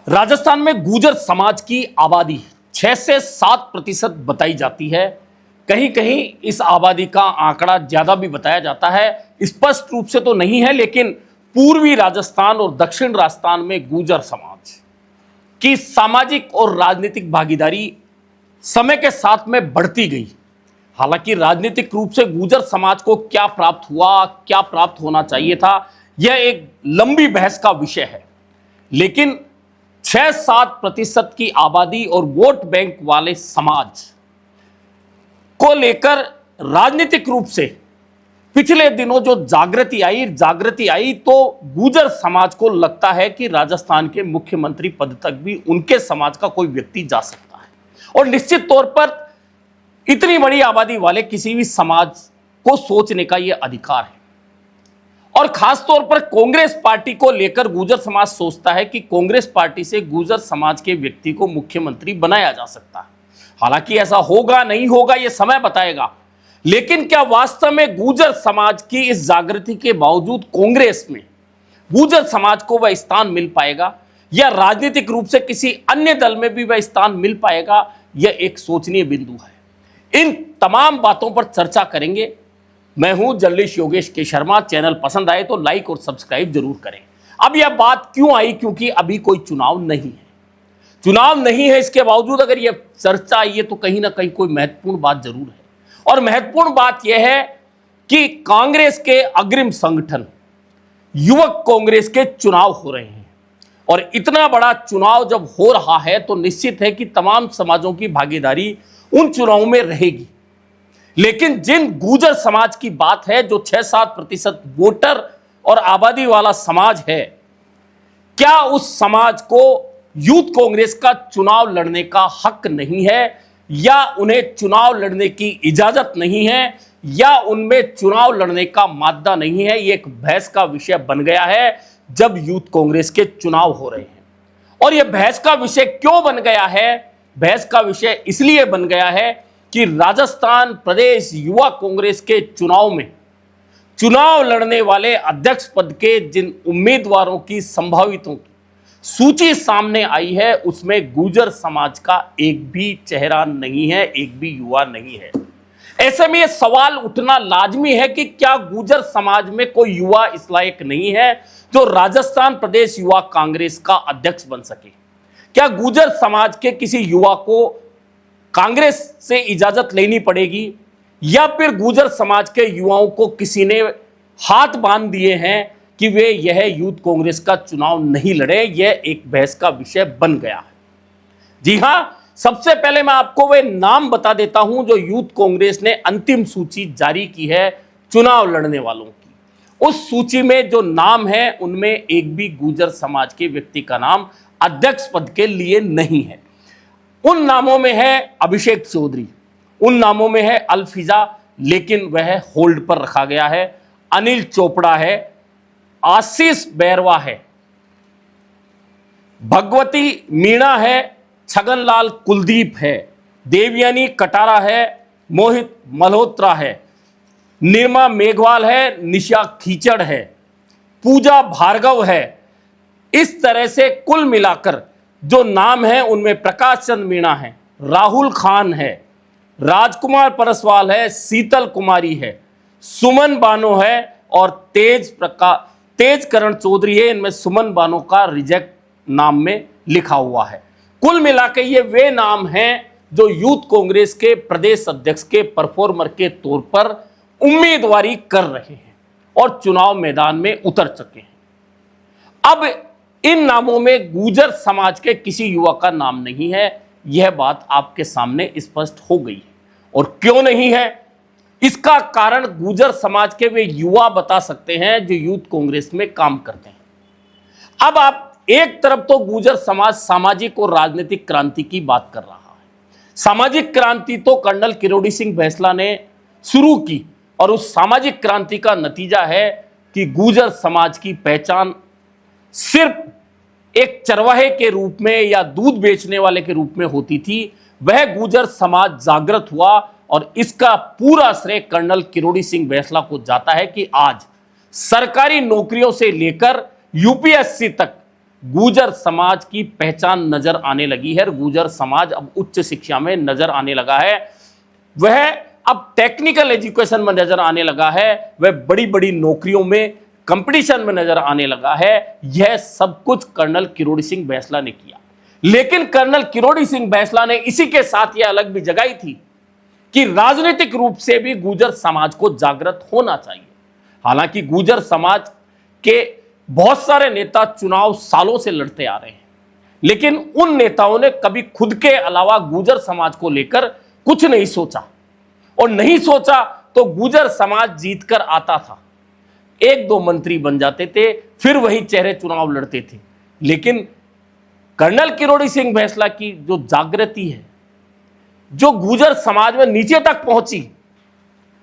राजस्थान में गुर्जर समाज की आबादी 6 से 7% बताई जाती है। कहीं कहीं इस आबादी का आंकड़ा ज्यादा भी बताया जाता है। स्पष्ट रूप से तो नहीं है, लेकिन पूर्वी राजस्थान और दक्षिण राजस्थान में गुर्जर समाज की सामाजिक और राजनीतिक भागीदारी समय के साथ में बढ़ती गई। हालांकि राजनीतिक रूप से गुर्जर समाज को क्या प्राप्त हुआ, क्या प्राप्त होना चाहिए था, यह एक लंबी बहस का विषय है। लेकिन 6-7% की आबादी और वोट बैंक वाले समाज को लेकर राजनीतिक रूप से पिछले दिनों जो जागृति आई तो गुर्जर समाज को लगता है कि राजस्थान के मुख्यमंत्री पद तक भी उनके समाज का कोई व्यक्ति जा सकता है। और निश्चित तौर पर इतनी बड़ी आबादी वाले किसी भी समाज को सोचने का यह अधिकार है। और खास तौर पर कांग्रेस पार्टी को लेकर गुर्जर समाज सोचता है कि कांग्रेस पार्टी से गुर्जर समाज के व्यक्ति को मुख्यमंत्री बनाया जा सकता है। हालांकि ऐसा होगा नहीं होगा यह समय बताएगा, लेकिन क्या वास्तव में गुर्जर समाज की इस जागृति के बावजूद कांग्रेस में गुर्जर समाज को वह स्थान मिल पाएगा, या राजनीतिक रूप से किसी अन्य दल में भी वह स्थान मिल पाएगा, यह एक सोचनीय बिंदु है। इन तमाम बातों पर चर्चा करेंगे। मैं हूं जर्नलिस्ट योगेश के शर्मा। चैनल पसंद आए तो लाइक और सब्सक्राइब जरूर करें। अब यह बात क्यों आई? क्योंकि अभी कोई चुनाव नहीं है। चुनाव नहीं है, इसके बावजूद अगर यह चर्चा आई है तो कहीं ना कहीं कोई महत्वपूर्ण बात जरूर है। और महत्वपूर्ण बात यह है कि कांग्रेस के अग्रिम संगठन युवक कांग्रेस के चुनाव हो रहे हैं। और इतना बड़ा चुनाव जब हो रहा है तो निश्चित है कि तमाम समाजों की भागीदारी उन चुनावों में रहेगी। लेकिन जिन गुर्जर समाज की बात है, जो 6-7% वोटर और आबादी वाला समाज है, क्या उस समाज को यूथ कांग्रेस का चुनाव लड़ने का हक नहीं है, या उन्हें चुनाव लड़ने की इजाजत नहीं है, या उनमें चुनाव लड़ने का मादा नहीं है? ये एक बहस का विषय बन गया है जब यूथ कांग्रेस के चुनाव हो रहे हैं। और यह बहस का विषय क्यों बन गया है? बहस का विषय इसलिए बन गया है कि राजस्थान प्रदेश युवा कांग्रेस के चुनाव में चुनाव लड़ने वाले अध्यक्ष पद के जिन उम्मीदवारों की संभावितों की सूची सामने आई है, उसमें गुर्जर समाज का एक भी चेहरा नहीं है, एक भी युवा नहीं है। ऐसे में यह सवाल उठना लाजमी है कि क्या गुर्जर समाज में कोई युवा इस लायक नहीं है जो राजस्थान प्रदेश युवा कांग्रेस का अध्यक्ष बन सके? क्या गुर्जर समाज के किसी युवा को कांग्रेस से इजाजत लेनी पड़ेगी, या फिर गुर्जर समाज के युवाओं को किसी ने हाथ बांध दिए हैं कि वे यह यूथ कांग्रेस का चुनाव नहीं लड़े? यह एक बहस का विषय बन गया है। जी हां, सबसे पहले मैं आपको वे नाम बता देता हूं जो यूथ कांग्रेस ने अंतिम सूची जारी की है चुनाव लड़ने वालों की। उस सूची में जो नाम है उनमें एक भी गुर्जर समाज के व्यक्ति का नाम अध्यक्ष पद के लिए नहीं है। उन नामों में है अभिषेक चौधरी, उन नामों में है अलफिजा, लेकिन वह होल्ड पर रखा गया है। अनिल चोपड़ा है, आशीष बैरवा है, भगवती मीणा है, छगनलाल कुलदीप है, देवयानी कटारा है, मोहित मल्होत्रा है, निर्मा मेघवाल है, निशा खीचड़ है, पूजा भार्गव है। इस तरह से कुल मिलाकर जो नाम है उनमें प्रकाश चंद मीणा है, राहुल खान है, राजकुमार परसवाल है, शीतल कुमारी है, सुमन बानो है और तेज करण चौधरी है। इनमें सुमन बानो का रिजेक्ट नाम में लिखा हुआ है। कुल मिलाकर ये वे नाम हैं जो यूथ कांग्रेस के प्रदेश अध्यक्ष के परफॉर्मर के तौर पर उम्मीदवारी कर रहे हैं और चुनाव मैदान में उतर चुके हैं। अब इन नामों में गुर्जर समाज के किसी युवा का नाम नहीं है, यह बात आपके सामने स्पष्ट हो गई है। और क्यों नहीं है, इसका कारण गुर्जर समाज के वे युवा बता सकते हैं जो यूथ कांग्रेस में काम करते हैं। अब आप एक तरफ तो गुर्जर समाज सामाजिक और राजनीतिक क्रांति की बात कर रहा है। सामाजिक क्रांति तो कर्नल किरोड़ी सिंह बैंसला ने शुरू की, और उस सामाजिक क्रांति का नतीजा है कि गुर्जर समाज की पहचान सिर्फ एक चरवाहे के रूप में या दूध बेचने वाले के रूप में होती थी। वह गुर्जर समाज जागृत हुआ, और इसका पूरा श्रेय कर्नल किरोड़ी सिंह बैंसला को जाता है कि आज सरकारी नौकरियों से लेकर यूपीएससी तक गुर्जर समाज की पहचान नजर आने लगी है। गुर्जर समाज अब उच्च शिक्षा में नजर आने लगा है, वह अब टेक्निकल एजुकेशन में नजर आने लगा है, वह बड़ी बड़ी नौकरियों में कंपटीशन में नजर आने लगा है। यह सब कुछ कर्नल किरोड़ी सिंह बैंसला ने किया। लेकिन कर्नल किरोड़ी सिंह बैंसला ने इसी के साथ यह अलग भी जगाई थी कि राजनीतिक रूप से भी गुर्जर समाज को जागृत होना चाहिए। हालांकि गुर्जर समाज के बहुत सारे नेता चुनाव सालों से लड़ते आ रहे हैं, लेकिन उन नेताओं ने कभी खुद के अलावा गुर्जर समाज को लेकर कुछ नहीं सोचा, और नहीं सोचा तो गुर्जर समाज जीतकर आता था, एक दो मंत्री बन जाते थे, फिर वही चेहरे चुनाव लड़ते थे। लेकिन कर्नल किरोड़ी सिंह बैंसला की जो जागृति है, जो गुर्जर समाज में नीचे तक पहुंची,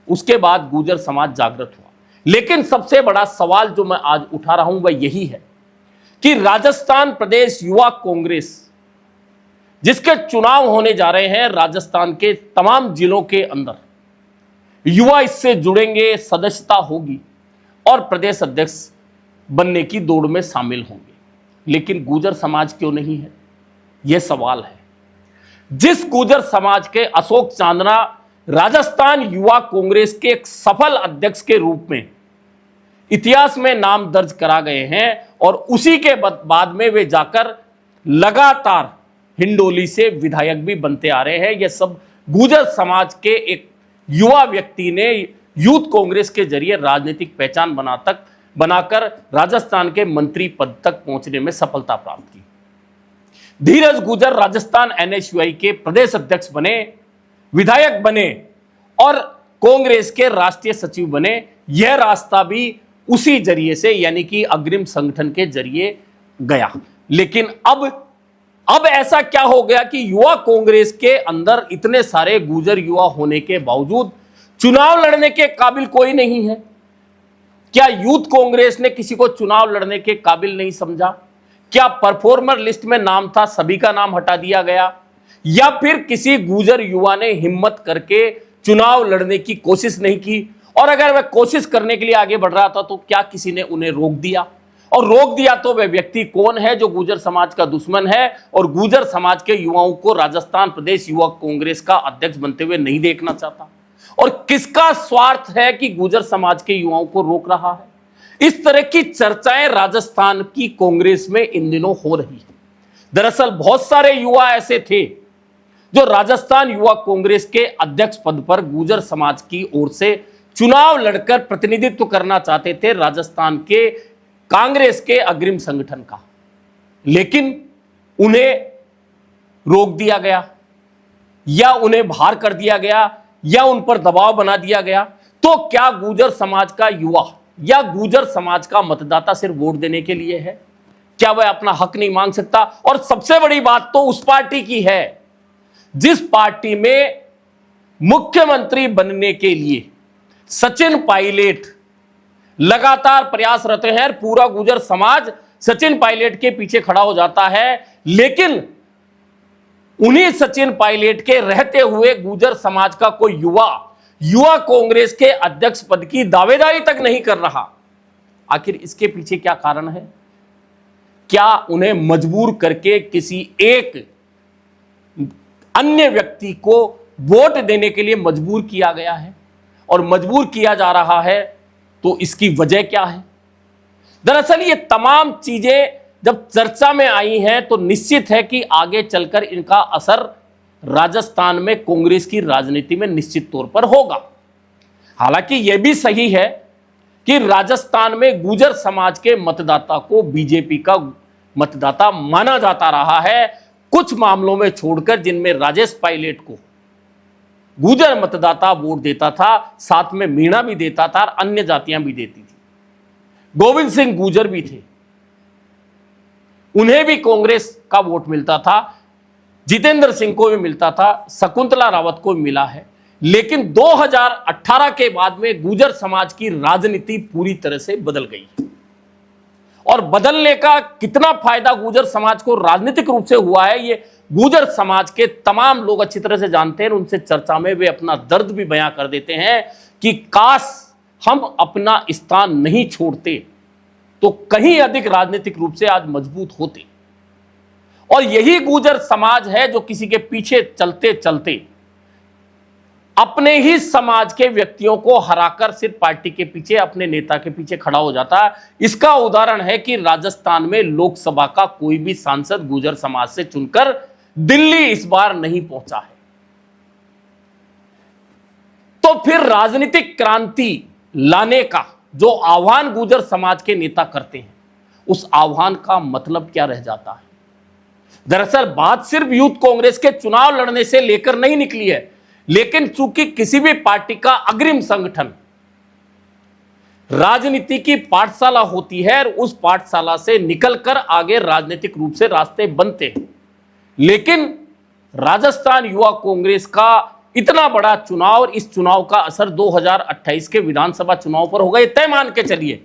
उसके बाद गुर्जर समाज जागृत हुआ। लेकिन सबसे बड़ा सवाल जो मैं आज उठा रहा हूं वह यही है कि राजस्थान प्रदेश युवा कांग्रेस, जिसके चुनाव होने जा रहे हैं राजस्थान के तमाम जिलों के अंदर, युवा इससे जुड़ेंगे, सदस्यता होगी और प्रदेश अध्यक्ष बनने की दौड़ में शामिल होंगे। लेकिन गुर्जर समाज क्यों नहीं है, यह सवाल है। जिस गुर्जर समाज के अशोक चांदना राजस्थान युवा कांग्रेस के एक सफल अध्यक्ष के रूप में इतिहास में नाम दर्ज करा गए हैं, और उसी के बाद में वे जाकर लगातार हिंडोली से विधायक भी बनते आ रहे हैं। यह सब गुर्जर समाज के एक युवा व्यक्ति ने यूथ कांग्रेस के जरिए राजनीतिक पहचान बनाकर राजस्थान के मंत्री पद तक पहुंचने में सफलता प्राप्त की। धीरज गुर्जर राजस्थान एनएसयूआई के प्रदेश अध्यक्ष बने, विधायक बने और कांग्रेस के राष्ट्रीय सचिव बने। यह रास्ता भी उसी जरिए से, यानी कि अग्रिम संगठन के जरिए गया। लेकिन अब ऐसा क्या हो गया कि युवा कांग्रेस के अंदर इतने सारे गुर्जर युवा होने के बावजूद चुनाव लड़ने के काबिल कोई नहीं है? क्या यूथ कांग्रेस ने किसी को चुनाव लड़ने के काबिल नहीं समझा? क्या परफॉर्मर लिस्ट में नाम था, सभी का नाम हटा दिया गया? या फिर किसी गुर्जर युवा ने हिम्मत करके चुनाव लड़ने की कोशिश नहीं की? और अगर वह कोशिश करने के लिए आगे बढ़ रहा था तो क्या किसी ने उन्हें रोक दिया? और रोक दिया तो वह व्यक्ति कौन है जो गुर्जर समाज का दुश्मन है और गुर्जर समाज के युवाओं को राजस्थान प्रदेश युवा कांग्रेस का अध्यक्ष बनते हुए नहीं देखना चाहता? और किसका स्वार्थ है कि गुर्जर समाज के युवाओं को रोक रहा है? इस तरह की चर्चाएं राजस्थान की कांग्रेस में इन दिनों हो रही है। दरअसल बहुत सारे युवा ऐसे थे जो राजस्थान युवा कांग्रेस के अध्यक्ष पद पर गुर्जर समाज की ओर से चुनाव लड़कर प्रतिनिधित्व करना चाहते थे राजस्थान के कांग्रेस के अग्रिम संगठन का, लेकिन उन्हें रोक दिया गया या उन्हें बाहर कर दिया गया या उन पर दबाव बना दिया गया। तो क्या गुर्जर समाज का युवा या गुर्जर समाज का मतदाता सिर्फ वोट देने के लिए है? क्या वह अपना हक नहीं मांग सकता? और सबसे बड़ी बात तो उस पार्टी की है जिस पार्टी में मुख्यमंत्री बनने के लिए सचिन पायलट लगातार प्रयासरत हैं। पूरा गुर्जर समाज सचिन पायलट के पीछे खड़ा हो जाता है, लेकिन उन्हीं सचिन पायलट के रहते हुए गुर्जर समाज का कोई युवा कांग्रेस के अध्यक्ष पद की दावेदारी तक नहीं कर रहा। आखिर इसके पीछे क्या कारण है? क्या उन्हें मजबूर करके किसी एक अन्य व्यक्ति को वोट देने के लिए मजबूर किया गया है और मजबूर किया जा रहा है? तो इसकी वजह क्या है? दरअसल ये तमाम चीजें जब चर्चा में आई हैं तो निश्चित है कि आगे चलकर इनका असर राजस्थान में कांग्रेस की राजनीति में निश्चित तौर पर होगा। हालांकि यह भी सही है कि राजस्थान में गुर्जर समाज के मतदाता को बीजेपी का मतदाता माना जाता रहा है, कुछ मामलों में छोड़कर जिनमें राजेश पायलट को गुर्जर मतदाता वोट देता था, साथ में मीणा भी देता था और अन्य जातियां भी देती थी। गोविंद सिंह गुर्जर भी थे, उन्हें भी कांग्रेस का वोट मिलता था, जितेंद्र सिंह को भी मिलता था, शकुंतला रावत को भी मिला है। लेकिन 2018 के बाद में गुर्जर समाज की राजनीति पूरी तरह से बदल गई और बदलने का कितना फायदा गुर्जर समाज को राजनीतिक रूप से हुआ है ये गुर्जर समाज के तमाम लोग अच्छी तरह से जानते हैं। उनसे चर्चा में वे अपना दर्द भी बयां कर देते हैं कि काश हम अपना स्थान नहीं छोड़ते तो कहीं अधिक राजनीतिक रूप से आज मजबूत होते। और यही गुर्जर समाज है जो किसी के पीछे चलते चलते अपने ही समाज के व्यक्तियों को हराकर सिर्फ पार्टी के पीछे, अपने नेता के पीछे खड़ा हो जाता है। इसका उदाहरण है कि राजस्थान में लोकसभा का कोई भी सांसद गुर्जर समाज से चुनकर दिल्ली इस बार नहीं पहुंचा है। तो फिर राजनीतिक क्रांति लाने का जो आह्वान गुर्जर समाज के नेता करते हैं, उस आह्वान का मतलब क्या रह जाता है? दरअसल बात सिर्फ यूथ कांग्रेस के चुनाव लड़ने से लेकर नहीं निकली है, लेकिन चूंकि किसी भी पार्टी का अग्रिम संगठन राजनीति की पाठशाला होती है, उस पाठशाला से निकलकर आगे राजनीतिक रूप से रास्ते बनते हैं। लेकिन राजस्थान युवा कांग्रेस का इतना बड़ा चुनाव और इस चुनाव का असर 2028 के विधानसभा चुनाव पर होगा, ये तय मान के चलिए।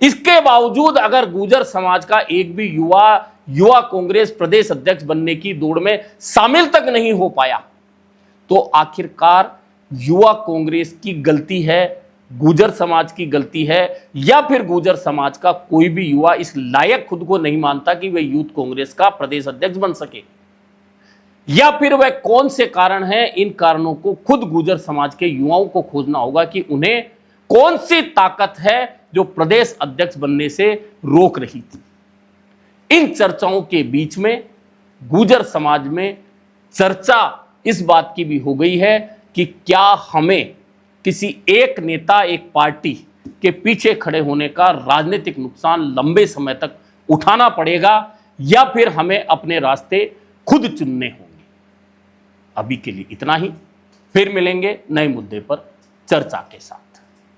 इसके बावजूद अगर गुर्जर समाज का एक भी युवा कांग्रेस प्रदेश अध्यक्ष बनने की दौड़ में शामिल तक नहीं हो पाया, तो आखिरकार युवा कांग्रेस की गलती है, गुर्जर समाज की गलती है, या फिर गुर्जर समाज का कोई भी युवा इस लायक खुद को नहीं मानता कि वह यूथ कांग्रेस का प्रदेश अध्यक्ष बन सके? या फिर वह कौन से कारण हैं? इन कारणों को खुद गुर्जर समाज के युवाओं को खोजना होगा कि उन्हें कौन सी ताकत है जो प्रदेश अध्यक्ष बनने से रोक रही थी। इन चर्चाओं के बीच में गुर्जर समाज में चर्चा इस बात की भी हो गई है कि क्या हमें किसी एक नेता, एक पार्टी के पीछे खड़े होने का राजनीतिक नुकसान लंबे समय तक उठाना पड़ेगा, या फिर हमें अपने रास्ते खुद चुनने होंगे। अभी के लिए इतना ही, फिर मिलेंगे नए मुद्दे पर चर्चा के साथ।